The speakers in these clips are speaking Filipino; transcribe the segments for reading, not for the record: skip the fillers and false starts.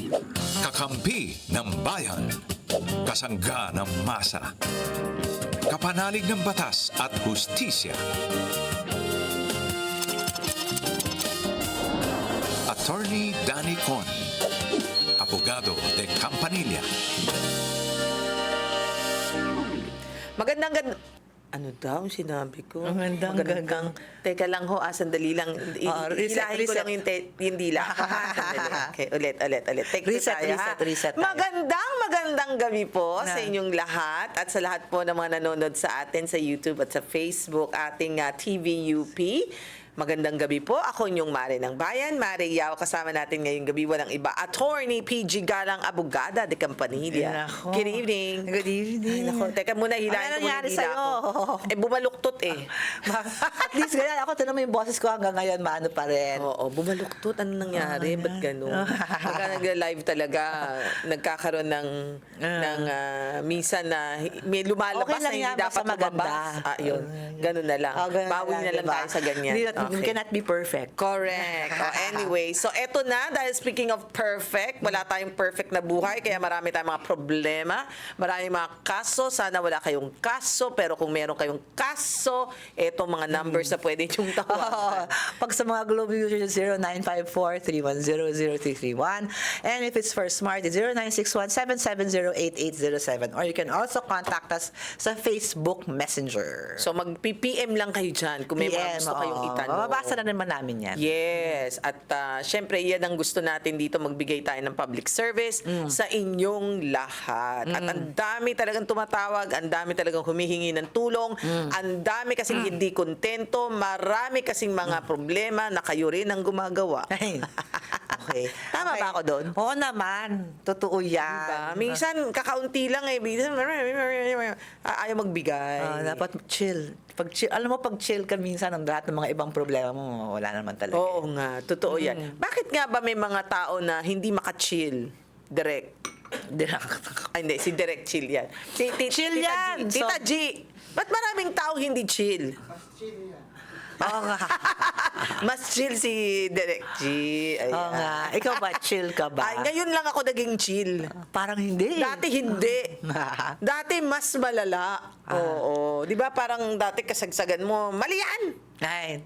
Kakampi ng bayan. Kasangga ng masa. Kapanalig ng batas at hustisya. Attorney Danny Con. Abogado de Campanilla. Ano daw ang sinabi ko? Magandang. Teka lang ho, sandali lang. Hilahin ko reset. lang yung dila. Sandali. Okay, ulit. Take Reset, tayo, ha? reset tayo. Magandang gabi po sa Na. inyong lahat at sa lahat po ng mga nanonood sa atin sa YouTube at sa Facebook, ating TVUP. Magandang gabi po. Ako yung Mare ng Bayan, Mare Yao. Kasama natin ngayong gabi, walang iba. Attorney PG Galang, Abogada de Campanilla. Nako. Good evening. Good evening. Ay, nako. Teka muna, hilahin ko muna nangyari yung dila sa'yo? ko. Bumaluktot eh. At least ganyan. Ako, tinan mo yung boses ko hanggang ngayon, maano pa rin. Oo, bumaluktot. Ano nangyari? Ba't gano'n? Pagka nag-live talaga, nagkakaroon ng minsan na may lumalabas Okay lang na hindi yan, dapat basta maganda. lumabas. Yun. Ganun na lang. Ganun Bawi na lang diba? tayo sa ganyan. We cannot be perfect. Correct. Anyway, so eto na, dahil speaking of perfect, wala tayong perfect na buhay, kaya marami tayong mga problema, maraming mga kaso, sana wala kayong kaso, pero kung meron kayong kaso, etong mga numbers na pwede yung tawagan. Pag sa mga Globe users, 0954-310-0331. And if it's for Smart, it's 0961-770-8807. Or you can also contact us sa Facebook Messenger. So mag-PM lang kayo dyan kung may mga gusto kayong itanong. Mababasa na naman namin yan. Yes. At syempre, yan ang gusto natin dito, magbigay tayo ng public service sa inyong lahat. At ang dami talagang tumatawag, ang dami talagang humihingi ng tulong, ang dami kasing hindi kontento, marami kasing mga problema na kayo rin ang gumagawa. Ay, okay. Tama ba ako doon? Oo naman. Totoo yan. Diba? Minsan, kakaunti lang eh. Minsan, ayaw magbigay. Dapat chill. Pag chill, alam mo, pag chill ka minsan, ang lahat ng mga ibang problema mo, wala naman talaga. Oo nga, totoo yan. Bakit nga ba may mga tao na hindi maka-chill? Direct. Ay, hindi, si Direct chill yan. Chill Tita yan. G. Tita G. Ba't maraming taong hindi chill? Oo nga. Mas chill si Direct G. Ayan. Oo nga. Ikaw ba, chill ka ba? Ay, ngayon lang ako naging chill. Parang hindi. Dati hindi. Dati mas malala. Oo. Di ba parang dati kasagsagan mo, mali yan. Ay.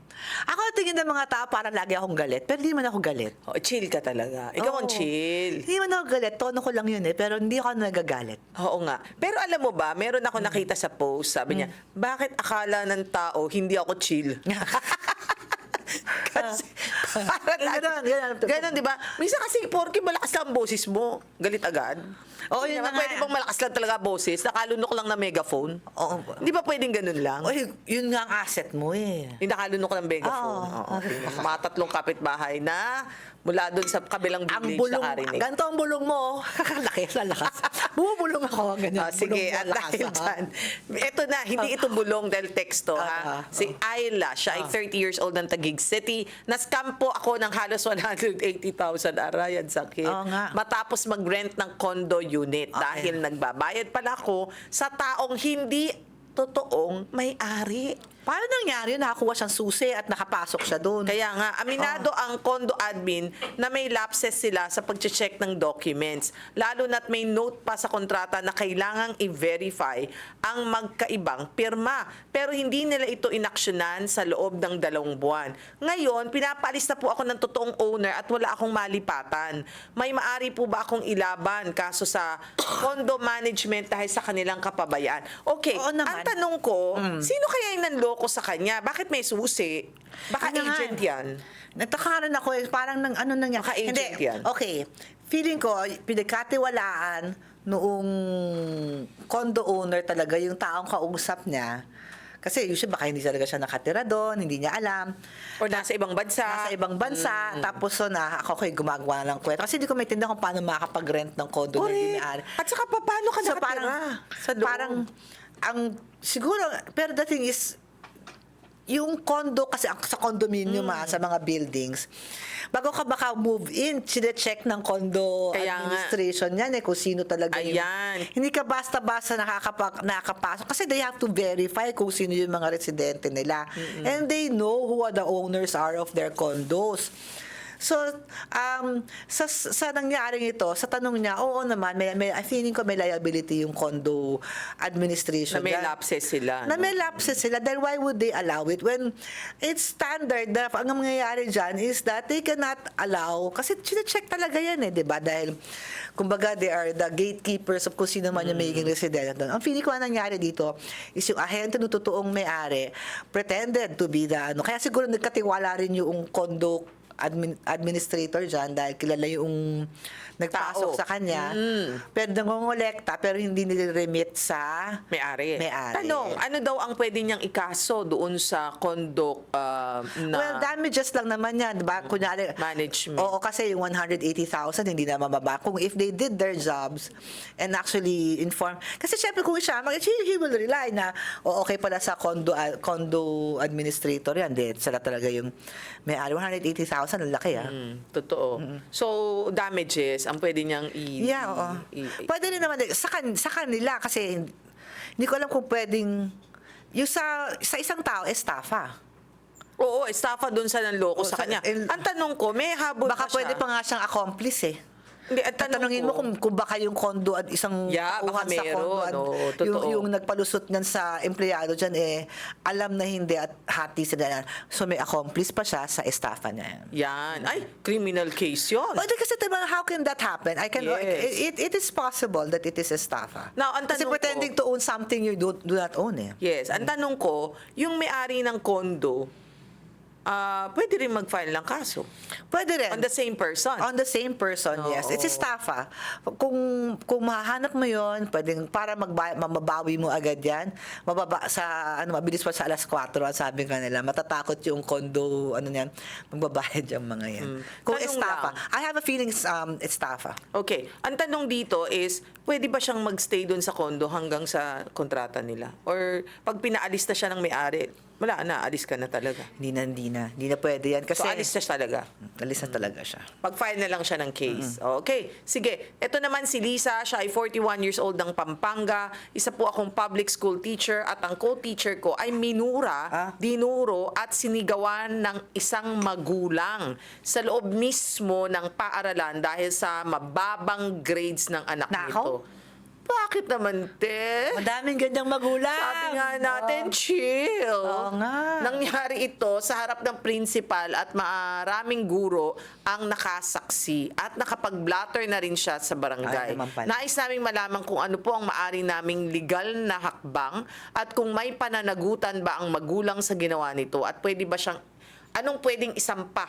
Ako tingin ng mga tao parang lagi akong galit. Pero hindi man ako galit. Oh, chill ka talaga. Ikaw ang Oo. chill. Hindi man ako galit. Tono ko lang yun eh. Pero hindi ako nagagalit. Oo nga. Pero alam mo ba, meron ako nakita sa post, sabi niya, bakit akala ng tao hindi ako chill? Kasi, Ganon, di ba? Minsan kasi, porke malakas lang ang boses mo, galit agad. Oo, Hindi yun naman na nga. pwede bang malakas lang talaga boses, nakalunok lang na megaphone? Oo. Di ba pwedeng ganun lang? Oy, yun nga ang asset mo eh. Yung nakalunok ng megaphone. Oo. Oo. Mga tatlong kapitbahay na mula doon sa kabilang Ang village bulong, nakarinig. ganito ang bulong mo. Laki sa lakas. Bumubulong ako. Ganyan. Sige, Bulong at mo, lakas, dahil ha? dyan, ito na, hindi ito bulong dahil teksto, ha? Si Ayla, siya ay 30 years old ng Taguig City. Nascam po ako ng halos 180,000 arayan sakit. Oo nga. Matapos mag-rent ng condo unit dahil nagbabayad pala ako sa taong hindi totoong may-ari. Paano nangyari yun? Nakakuha siyang susi at nakapasok siya doon. Kaya nga, aminado ang condo admin na may lapses sila sa pag-check ng documents. Lalo na't may note pa sa kontrata na kailangang i-verify ang magkaibang pirma. Pero hindi nila ito inaksyonan sa loob ng 2 buwan. Ngayon, pinapaalis na po ako ng totoong owner at wala akong malipatan. May maari po ba akong ilaban kaso sa condo management dahil sa kanilang kapabayaan? Okay, Oo naman. ang tanong ko, sino kaya yung nanloko sa kanya? Bakit may susi? Baka Ano nga? agent yan. Natakaran ako eh. Parang ano nangyari. Baka agent Hindi. yan. Okay. Feeling ko, pinagkatiwalaan noong condo owner talaga yung taong kausap niya. Kasi usually baka hindi talaga siya nakatira doon, hindi niya alam. Or nasa ibang bansa. Nasa ibang bansa, tapos so na ako kayo gumagawa ng kwento. Kasi hindi ko maintindihan kung paano makakapag-rent ng condo na hindi Correct. may-ari. At saka paano ka So, nakatira sa loob? parang, siguro, pero the thing is, yung condo, kasi sa condominium sa mga buildings, bago ka baka move in, sine-check ng condo Kaya nga. administration yan kung sino talaga Ayan. Hindi ka basta-basta nakakapasok kasi they have to verify kung sino yung mga residente nila. And they know who are the owners are of their condos. So, sa nangyaring ito, sa tanong niya, oo naman, I feeling ko may liability yung condo administration. Na may dahil- lapses sila. Na may lapses sila. Dahil why would they allow it? When it's standard, na ang mangyayari dyan is that they cannot allow, kasi check talaga yan di ba? Dahil, kumbaga, they are the gatekeepers of kung sino man yung magiging resident doon. Ang feeling ko ang nangyari dito is yung ahente ng totoong may-ari pretended to be the kaya siguro nagkatiwala rin yung condo administrator dyan dahil kilala yung nagpasok Tao. sa kanya. Pero nangongolekta pero hindi nire-remit sa May-ari. May-ari. Tanong, ano daw ang pwede niyang ikaso doon sa condo na Well, damages lang naman yan, di ba? Kunyari, management? oo, kasi yung 180,000 hindi na mababa. Kung if they did their jobs and actually inform, kasi syempre kung siya, he will rely na, okay pala sa condo administrator yan, sila talaga yung may-ari. 180,000, ang laki Totoo. So, damages, ang pwede niyang Yeah, oo. Pwede rin naman, sa kanila, kasi hindi ko alam kung pwedeng, yung sa isang tao, estafa. Oo, estafa doon sa nanloko sa kanya. Ang tanong ko, may habol Baka ba siya? pwede pa nga siyang accomplice Hindi, ang tanong Tatanungin ko, mo kung baka yung condo at isang Yeah, baka tauhan sa condo meron, at oo, totoo. yung nagpalusot niyan sa empleyado dyan alam na hindi at hati sila yan. So may accomplice pa siya sa estafa niya yan. yan. Ay, criminal case yun. O, di kasi diba, how can that happen? Yes. It is possible that it is estafa. Now, ang Kasi tanong ko- pretending to own something you do not own Yes. Ang tanong ko, yung may-ari ng condo, pwede rin mag-file ng kaso. Pwede rin. On the same person. On the same person, yes. It's estafa. Kung mahanap mo yon, pwedeng para mababawi mo agad yan. Mabilis pa sa alas 4, ang sabi nga nila, matatakot yung condo, magbabayad yung mga yan. Kung Tanong estafa. lang. I have a feeling estafa. Okay. Ang tanong dito is, pwede ba siyang magstay doon sa condo hanggang sa kontrata nila? Or pag pinaalis na siya ng may-ari, wala na, alis ka na talaga. Hindi na pwede yan. Kasi So, alis na siya talaga. alis na talaga siya. Pag-file na lang siya ng case. Okay. Sige. Ito naman si Lisa. Siya ay 41 years old ng Pampanga. Isa po akong public school teacher at ang co-teacher ko ay minura, dinuro at sinigawan ng isang magulang sa loob mismo ng paaralan dahil sa mababang grades ng anak Nakaw? nito. Bakit naman, te? Madaming ganyang magulang. Sabi nga natin, chill. Oo nga. Nangyari ito sa harap ng principal at maraming guro ang nakasaksi at nakapag-blatter na rin siya sa barangay. Ay, naman pala. Nais naming malaman kung ano po ang maari naming legal na hakbang at kung may pananagutan ba ang magulang sa ginawa nito at pwede ba siyang, anong pwedeng isampa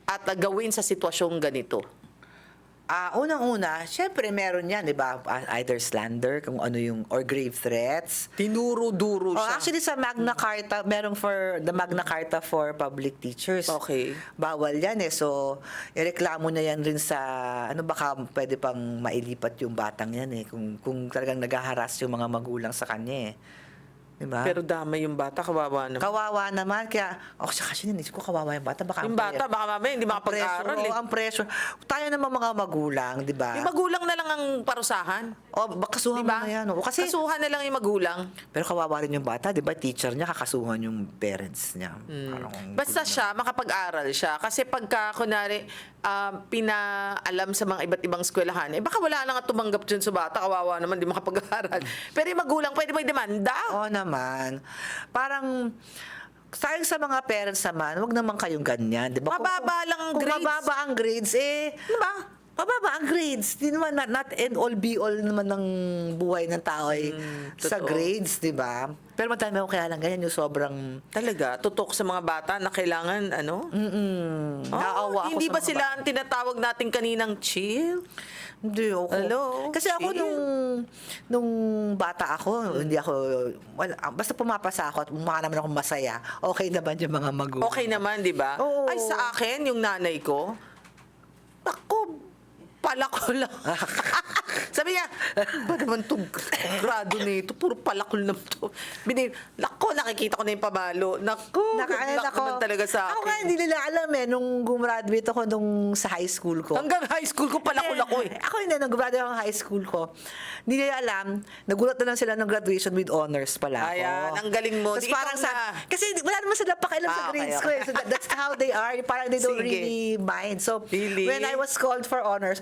at gawin sa sitwasyong ganito? Unang-una, syempre meron yan, di ba? Either slander, kung ano yung, or grave threats. Tinuro-duro siya. Actually, sa Magna Carta, merong for the Magna Carta for public teachers. Okay. Bawal yan So, ireklamo na yan rin sa, baka pwede pang mailipat yung batang yan kung talagang nag-haras yung mga magulang sa kanya Diba? Pero dama yung bata, kawawa naman. Kawawa naman, kaya, kasi naisip ko kawawa yung bata. Baka Yung bata, baka mamaya hindi makapag-aral Ang pressure. Tayo naman mga magulang, di ba? Yung magulang na lang ang parusahan. Kasuhan mo Diba? na yan. Kasi, Kasuhan na lang yung magulang. pero kawawa rin yung bata, di ba? Teacher niya, kakasuhan yung parents niya. Basta siya, makapag-aral siya. Kasi pagka, kunwari, pinaalam sa mga iba't ibang eskwelahan, baka wala na nga tumanggap dyan sa bata. Kawawa naman, di makapag-aral. Pero yung magulang, pwede may demanda. Oo naman. Parang, sayang sa mga parents naman, wag naman kayong ganyan. Di ba? Mababa lang ang kung grades. mababa ang grades, Diba? mababa ang grades. Di naman, not end all be all naman ng buhay ng tao sa totoo. grades, di ba? Pero madami ako kaya lang ganyan, yung sobrang Talaga, tutok sa mga bata na kailangan, naawa ako hindi sa ba mga sila ang tinatawag natin kaninang chill? Hindi ako. Hello? Kasi ako Chill. nung bata ako, hindi ako, basta pumapasa ako at mukha naman ako masaya, okay naman yung mga magulang. Okay naman, di ba? Oo. Ay, sa akin, yung nanay ko, ako, palakol lang. Sabi niya, ba naman itong grado nito? Puro palakol na ito. Lako, nakikita ko na yung pabalo. Naku, good luck naman talaga sa akin. Ako nga, hindi nila alam nung gumraduate ako nung sa high school ko. Hanggang high school ko, palakol ako eh. Ako hindi, nung gumraduate ako ng high school ko, hindi nila alam, nagulat na lang sila ng graduation with honors pala ako. Ayan, ang galing mo. Tapos Di parang ikaw na. kasi wala naman sila pakialam sa Okay, grades ko okay. eh. So that's how they are. Parang they don't Sige. really mind. So Really? when I was called for honors,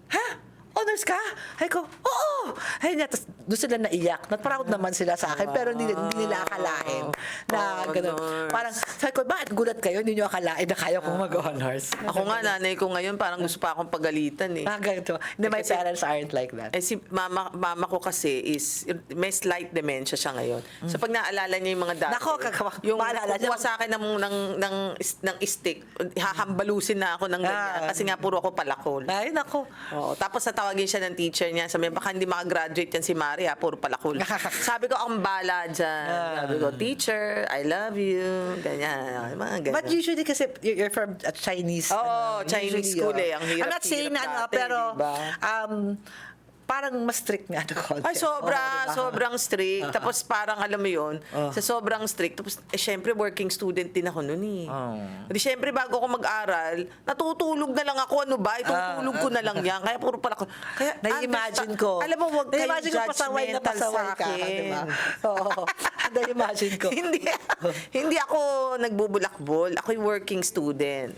ha? Honors ka? Ay ko, oo! Ay niya, tapos doon sila naiyak. Proud naman sila sa akin, pero hindi nila akalain na gano'n. Honors. Parang, sabi ko, bakit gulat kayo? Hindi nyo akalain na kaya kong mag-honors. Ako nga, nanay ko ngayon, parang gusto pa akong pagalitan eh. Ganito. Hindi, my Kasi- parents aren't like that. Eh si mama ko kasi is may slight dementia siya ngayon. So pag naalala niya yung mga dati, Nako, yung maalala niya. kukuha sa akin ng stick, hahambalusin na ako ng ganyan kasi nga puro ako palakol. Ay, nako. Oo, tapos natawagin siya ng teacher niya. Sabi niya, baka hindi makagraduate yan si Maria, puro palakol. Sabi ko, ang bala dyan. Sabi ko, teacher, I love you. Ganyan. Mga ganyan. But usually kasi you're from a Chinese. Oo, Chinese school eh. Ang I'm not saying na, hirap-hirap dati, pero diba? parang mas strict nga na konti. Ay, sobra, Oo, diba? sobrang strict. Tapos parang, alam mo yun, sa sobrang strict. Tapos, syempre, working student din ako noon eh. Di syempre, bago ako mag-aral, natutulog na lang ako. Ano ba? Itutulog ko na lang yan. Kaya puro pala ko. Kaya, Na-imagine ko. Alam mo, huwag kayong Na-imagine ko pasaway na judgmental pasaway sa ka, akin. diba? Oo. Na-imagine ko. hindi ako nagbubulakbol. Ako'y working student.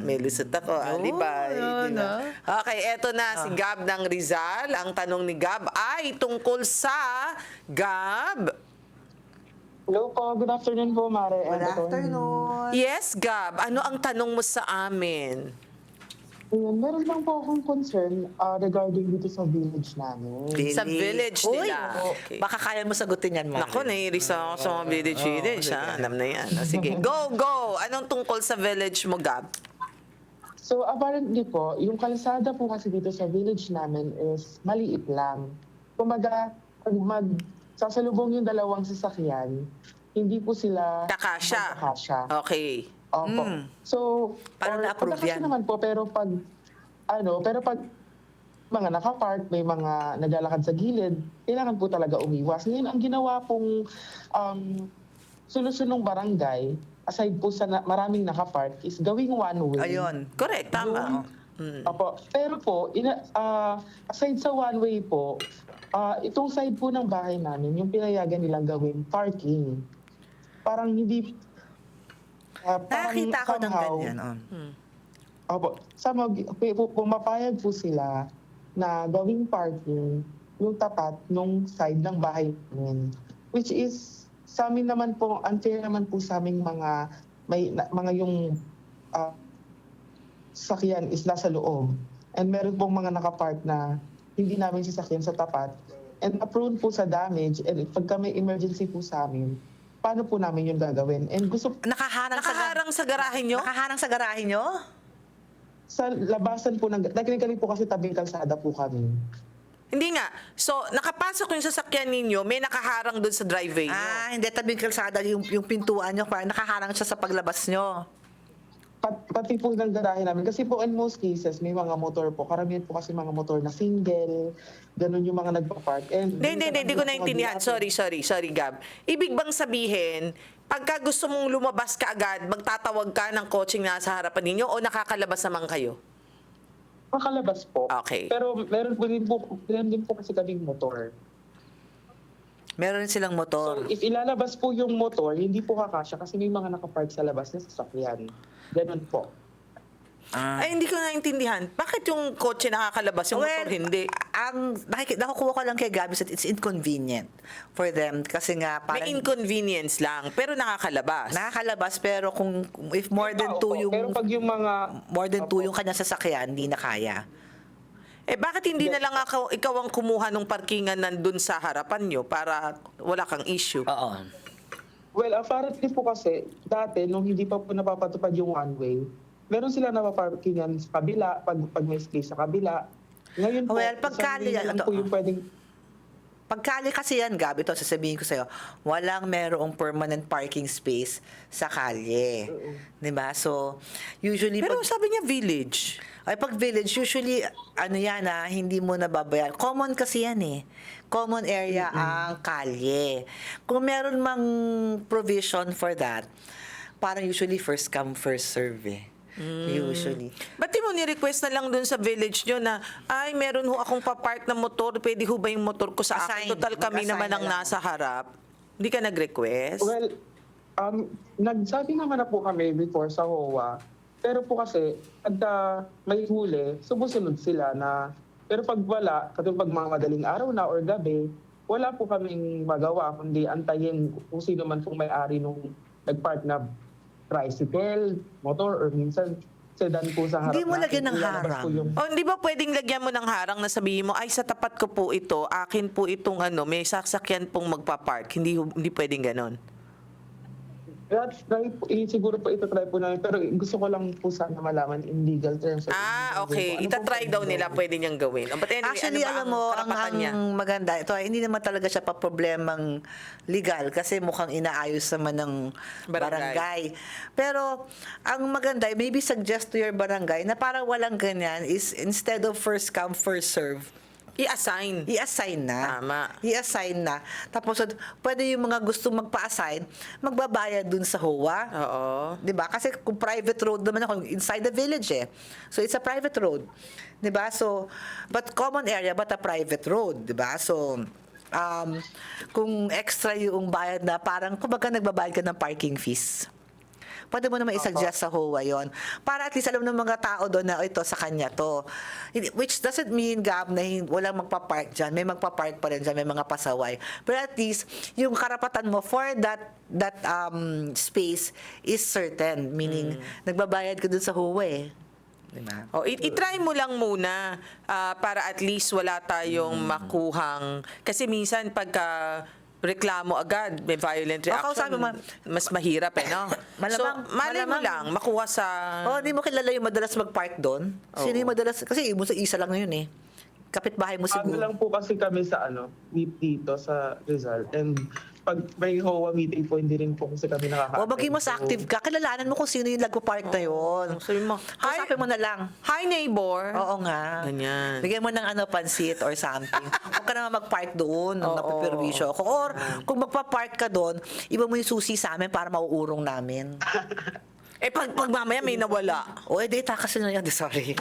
May lusot ako. Di ba? yun, Di ba? Okay, eto na si Gab ng Rizal. Ang tanong ni Gab ay tungkol sa Gab. Hello po, good afternoon po, Mare. Good afternoon. Yes, Gab. Ano ang tanong mo sa amin? Ayun, meron lang po akong concern regarding dito sa village namin. Sa village Uy, nila. Okay. baka kaya mo sagutin yan, Mari. Naku, naiiris ako sa mga village. Ha? Alam na yan. Sige, go! Anong tungkol sa village mo, Gab? So apparently po, yung kalsada po kasi dito sa village namin is maliit lang. Kumaga, pag sasalubong yung dalawang sasakyan, hindi po sila Kakasya. magkakasya. Okay. Opo. So, Parang na-approve magkakasya yan. naman po, pero pag mga nakapark, may mga naglalakad sa gilid, kailangan po talaga umiwas. Ngayon, ang ginawa pong solusyon ng barangay, aside po sa maraming nakapark, is gawing one way. Ayun. Correct, tama. Opo. Pero po, aside sa one way po, itong side po ng bahay namin, yung pinayagan nilang gawin parking. Parang hindi... Nakakita ako ng somehow, ganyan. Opo. Pumapayag po sila na gawing parking yung tapat nung side ng bahay namin. Which is, sa amin naman po, unfair naman po sa aming mga yung sasakyan is nasa loob. And meron pong mga nakapark na hindi namin sasakyan sa tapat. And prone po sa damage. And pagka may emergency po sa amin, paano po namin yung gagawin? And gusto Nakaharang sa garahe nyo? Nakaharang sa garahe nyo? sa labasan po ng... Technically po kasi tabing kalsada po kami. Hindi nga. So, nakapasok yung sasakyan ninyo, may nakaharang doon sa driveway nyo. Hindi tabing kalsada yung pintuan nyo, parang nakaharang siya sa paglabas nyo. Pati po ng garahe namin. Kasi po in most cases, may mga motor po. Karamihan po kasi mga motor na single. Ganun yung mga nagpa-park. Hindi ko naintindihan. Sorry, Gab. Ibig bang sabihin, pagka gusto mong lumabas ka agad, magtatawag ka ng coaching na sa harapan ninyo o nakakalabas naman kayo? Makalabas po. Okay. Pero meron din po kasi kaming motor. Meron silang So, motor. if ilalabas po yung motor, hindi po kakasya kasi may mga nakapark sa labas na sasakyan. Ganun po. Ay, hindi ko naintindihan. Bakit yung kotse nakakalabas, yung motor hindi? Nakukuha ko lang kay Gabby that it's inconvenient for them kasi nga parang May inconvenience lang, pero nakakalabas. nakakalabas pero kung if more than two Opo. yung Pero pag yung mga... more than two yung kanyang sasakyan, hindi na kaya. Eh, bakit hindi na lang ikaw ang kumuha ng parkingan nandun sa harapan nyo para wala kang issue? Oo. Well, apparently po kasi, dati, nung hindi pa po napapatupad yung one way, meron sila napaparkingan sa kabila, pag may space sa kabila. Ngayon po, Well, pagka- isang lane lang po yung pwedeng... Pagkali kasi yan, Gab, ito sasabihin ko sa'yo, walang merong permanent parking space sa kalye. Diba? So, usually... Pero sabi niya village. Ay, pag village, usually, ano yan hindi mo nababayaran. Common kasi yan Common area ang kalye. Kung meron mang provision for that, parang usually first come, first serve Usually. Ba't di mo ni-request na lang dun sa village nyo na, ay, meron ho akong papark na motor, pwede ho ba yung motor ko sa Assign. akin? Total kami Mag-assign naman ang na lang. nasa harap. Hindi ka nag-request? Well, nagsabi naman na po kami before sa HOA, pero po kasi, pagka may huli, sumusunod sila na, pero pag wala, katulad pag mga madaling araw na or gabi, wala po kaming magawa, kundi antayin kung sino man pong may-ari nung nagpark na tricycle, motor, or minsan sedan po sa harap Hindi mo lagyan ng Ilalabas harang. po yung O, hindi ba pwedeng lagyan mo ng harang na sabihin mo, ay, sa tapat ko po ito, akin po itong may sasakyan pong magpapark. Hindi pwedeng ganon. That's try po, siguro po ito try po namin, pero gusto ko lang po sana malaman in legal terms. Okay. Ano Itatry daw nila, pwede niyang gawin. But anyway, Actually, ano ba alam ang mo, karapatan niya? ang maganda, ito ay hindi naman talaga siya pa problemang legal kasi mukhang inaayos naman ng barangay. Pero, ang maganda, maybe suggest to your barangay na para walang ganyan is instead of first come, first serve, I-assign. i-assign na. Tama. I-assign na. Tapos, pwede yung mga gusto magpa-assign, magbabayad dun sa HOA. Oo. 'Di ba? Kasi kung private road naman ako, inside the village So it's a private road. 'Di ba? So but common area but a private road, 'di ba? So kung extra yung bayad na parang kumbaga nagbabayad ka ng parking fees. Pwede mo naman i-suggest sa HOA yon para at least alam ng mga tao doon na ito sa kanya to. Which doesn't mean, Gab, na walang magpa-park dyan. May magpa-park pa rin dyan, may mga pasaway. But at least, yung karapatan mo for that space is certain. Meaning, nagbabayad ka doon sa HOA Diba? O, itry mo lang muna para at least wala tayong makuhang... Kasi minsan pagka reklamo agad, may violent reaction, kausapin mo. mas mahirap no? Malamang- so, malay mo malamang- lang, makuha sa... Hindi mo kilala yung madalas mag-park doon? Sino yung madalas? Kasi mo sa isa lang ngayon Kapitbahay mo siguro. lang po kasi kami sa meet dito sa Rizal. And pag may HOA meeting po, hindi rin po kasi kami nakaka-attend. Maging mas So, active ka. Kilalanan mo kung sino yung nagpo-park na yun. Sabi mo, Kausapin mo na lang. Hi, neighbor. Oo nga. Ganyan. Bigyan mo ng pansit or something. Huwag ka naman mag-park doon. Oo. Napiperwisyo ako. Or kung magpa-park ka doon, iba mo yung susi sa amin para mauurong namin. Pag mamaya may nawala. O, takas na yan. Sorry.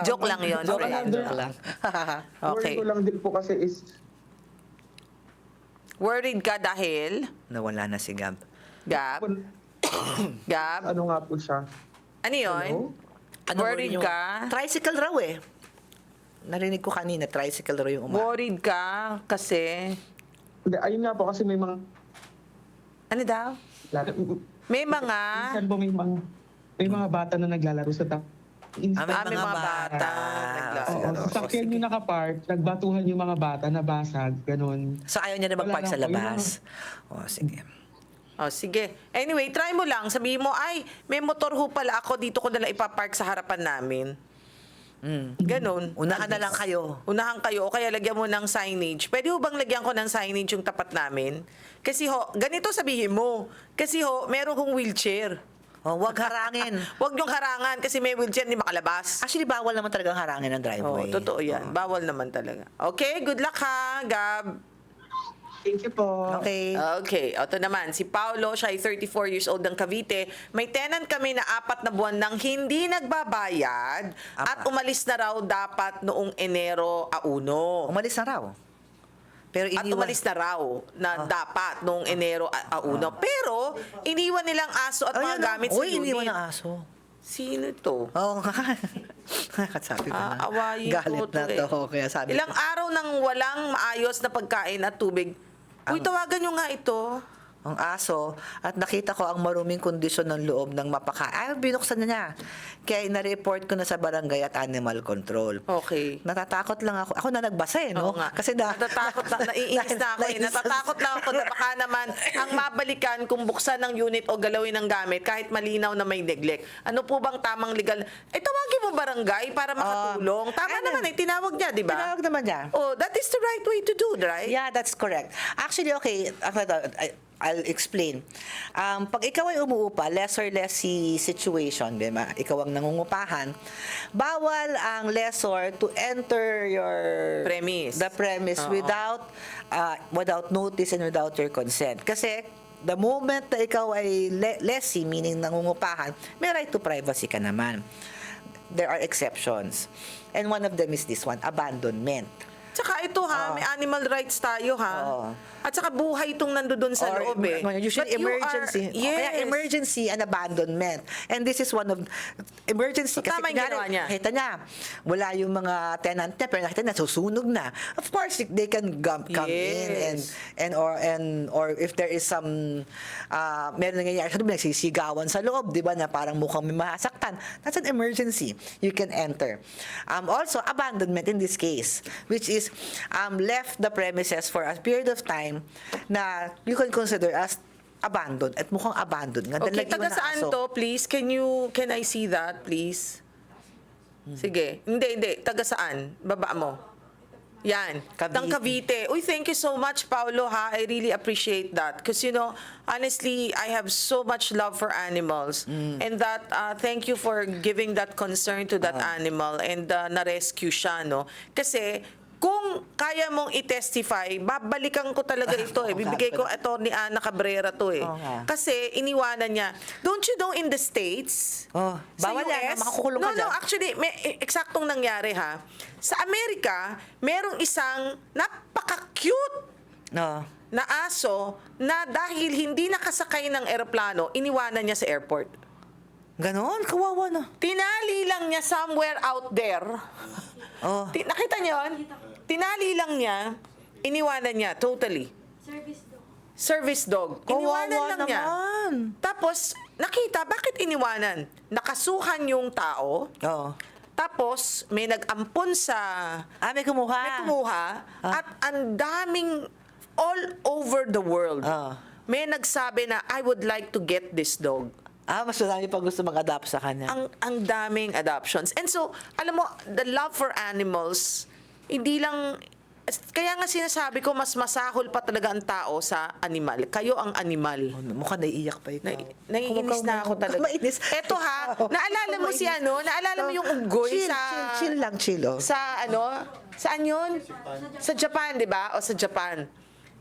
Joke lang yun. Joke friend. lang. Joke lang. Okay. Worry ko lang din po kasi is Worried ka dahil... Nawala na si Gab. Gab? Gab? ano nga po siya. Ano yun? Worried yung- ka? Tricycle raw Narinig ko kanina, tricycle raw yung umakyat. Worried ka kasi... Hindi, ayun nga po kasi may mga Ano daw? May mga... minsan po may mga bata na naglalaro sa May may mga bata. Oo, sasakyan yung nakapark, nagbatuhan yung mga bata, nabasag, ganun. So, ayaw niya na mag-park Wala sa lang po, labas. Sige. Sige. Anyway, try mo lang. Sabihin mo, ay, may motor ho pala ako. Dito ko na lang ipapark sa harapan namin. Ganon. Unahan na lang kayo. Unahan kayo o kaya lagyan mo ng signage. Pwede ho bang lagyan ko ng signage yung tapat namin? Kasi ganito sabihin mo. Kasi meron kong wheelchair. Huwag harangin. Huwag niyong harangan kasi may wheelchair, hindi makalabas. Actually, bawal naman talagang harangin ng driveway. Totoo yan. Bawal naman talaga. Okay, good luck ha, Gab. Thank you po. Okay. Okay, ito naman, si Paolo, siya ay 34 years old ng Cavite. May tenant kami na 4 na buwan nang hindi nagbabayad at umalis na raw dapat noong Enero 1. Umalis na raw. Pero At umalis na raw na dapat noong Enero 1. Pero iniwan nilang aso at mga gamit sa unit. iniwan ng aso. Sino to? Oo nga. Sabi ko na. Awayin Galit ko na to. to. Kaya sabi Ilang araw nang walang maayos na pagkain at tubig. Uy, tawagan nyo nga ito. ang aso, at nakita ko ang maruming kondisyon ng loob ng binuksan na niya. Kaya na-report ko na sa barangay at animal control. Okay. Natatakot lang ako. Ako na nagbasa no? Oo nga. Kasi natatakot lang, naiinis na ako eh. Natatakot lang ako na baka naman ang mabalikan kung buksan ng unit o galawin ng gamit kahit malinaw na may neglect. Ano po bang tamang legal? Tawagin mo barangay para makatulong. Tama naman tinawag niya, di ba? Tinawag naman niya. Oh, that is the right way to do, right? Yeah, that's correct. Actually, okay, I'll explain. Pag ikaw ay umuupa, lessor-lessee situation, diba? Ikaw ang nangungupahan, bawal ang lessor to enter the premise Oo. without notice and without your consent. Kasi the moment na ikaw ay lessee, meaning nangungupahan, may right to privacy ka naman. There are exceptions. And one of them is this one, abandonment. Tsaka ito may animal rights tayo Oo. At saka buhay itong nandoon sa Or loob eh. usually But you emergency. are- yes. Kaya emergency and abandonment. And this is one of emergency. So, tama yung ginawa niya. Nakita niya, wala yung mga tenant niya, pero nakita niya, susunog na. Of course, they can come in Yes. or if there is some meron nangyayari sa loob, nagsisigawan sa loob, di ba, na parang mukhang may masaktan. That's an emergency. You can enter. Also, abandonment in this case, which is left the premises for a period of time na you can consider as abandoned at mukhang abandoned nga. Okay, Dahil taga nag-iwan na saan aso. to, please? Can I see that, please? Sige. Hindi. Taga saan? Baba mo. Yan. Cavite. Tang Cavite. Uy, thank you so much, Paulo, ha? I really appreciate that. Because, honestly, I have so much love for animals. And that, thank you for giving that concern to that animal and na-rescue siya, no? Kasi, kung kaya mong i-testify, babalikan ko talaga ito eh. Bibigay ko Attorney Ana Cabrera to eh. Oo nga. Kasi iniwanan niya. Don't you know in the States? Oh, sa bawal yan, US, makakukulong ka no, dyan. actually, may eksaktong nangyari ha. Sa Amerika, merong isang napaka-cute No. na aso na dahil hindi nakasakay ng eroplano, iniwanan niya sa airport. Ganon, kawawa na. Tinali lang niya somewhere out there. Oh. Nakita niyo yun? Tinali lang niya, iniwanan niya totally. Service dog. Iniwanan Kawawa lang niya. naman. Tapos, nakita, bakit iniwanan? Nakasuhan yung tao. Oo. Tapos, may nag-ampon sa... May kumuha. May kumuha. At ang daming all over the world. May nagsabi na, I would like to get this dog. Mas marami pa gusto mag-adapt sa kanya. Ang daming adoptions. And so, alam mo, the love for animals, hindi lang... Kaya nga sinasabi ko, mas masahol pa talaga ang tao sa animal. Kayo ang animal. Mukhang naiiyak pa ikaw. Naiinis na ako talaga. Mainis. Eto ha, naalala mo si naalala mo yung unggoy chill, sa... Chill lang, chill. Sa saan yun? Sa Japan, di ba? O sa Japan.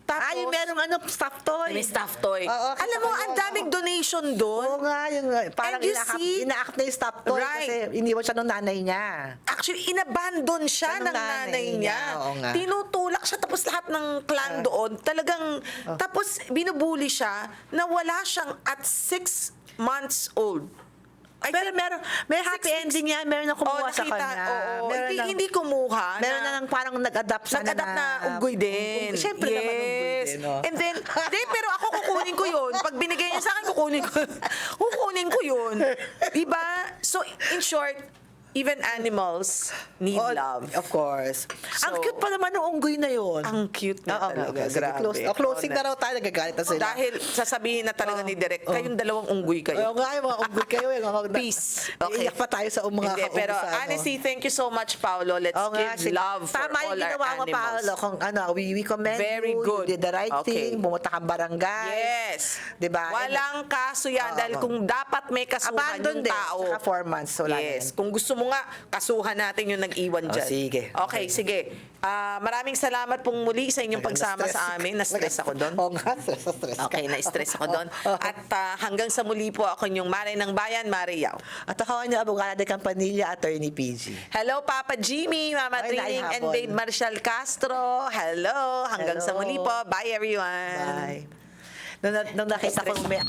Tapos, yung merong stuffed toy. may stuffed toy. Oo, Alam mo, ang daming donation doon. Oo nga, parang And you see- inaak na yung stuffed toy Right. kasi iniwan siya ng nanay niya. Actually, inabandon siya Ng ng nanay nanay niya. niya. Oo nga. Tinutulak siya, tapos lahat ng clan doon, talagang, tapos binubuli siya na wala siyang at 6 months old. Pero may happy 6 ending yan. Meron na kumuha sa nakita, kanya. oo. Meron na- Hindi kumuha. Meron na parang nag-adapt sana Nag-adapt na unggoy din. Siyempre naman unggoy din. Oh. And then, pero ako kukunin ko yun. Pag binigay niya sa akin, kukunin ko yun. Diba? So, in short, even animals need love. Of course. Ang So, cute pa naman ng unggoy na yun. Ang cute na talaga. Sige, Grabe. closing na raw tayo. Nagagalit na sila. Dahil sasabihin na talaga ni Direk, kayong dalawang unggoy kayo. Oo nga, yung mga unggoy kayo. Peace. Okay. Iiyak pa tayo sa mga Hindi, pero kaubusan, honestly, thank you so much, Paolo. Let's Oo nga, give sige. love for Tama all yung our ginawa mo, animals. Paolo. Kung we commend Very you. good. You did the right Okay. thing. Bumunta kang barangay. Yes. Diba? Walang kaso yan. Dahil kung dapat may kasuhan Abandon yung din. tao. Saka 4 months. Wala Yes. na yan. Kung gusto mo nga, kasuhan natin yung nag-iwan dyan. sige. Okay, sige. Maraming salamat pong muli sa inyong pagsama sa amin. Na-stress ako doon. Oo nga, stress ka. Okay, na-stress ako doon. At hanggang sa muli po ako yung Mare ng Bayan, Mare Yao. At ako ang abogada de Campanilla, Attorney PG. Hello, Papa Jimmy, Mama Ay, Trining, and naihapon. Dave Marshall Castro. Hello. Hanggang sa Hello. muli po. Bye, everyone. Bye. Nung nakita ko may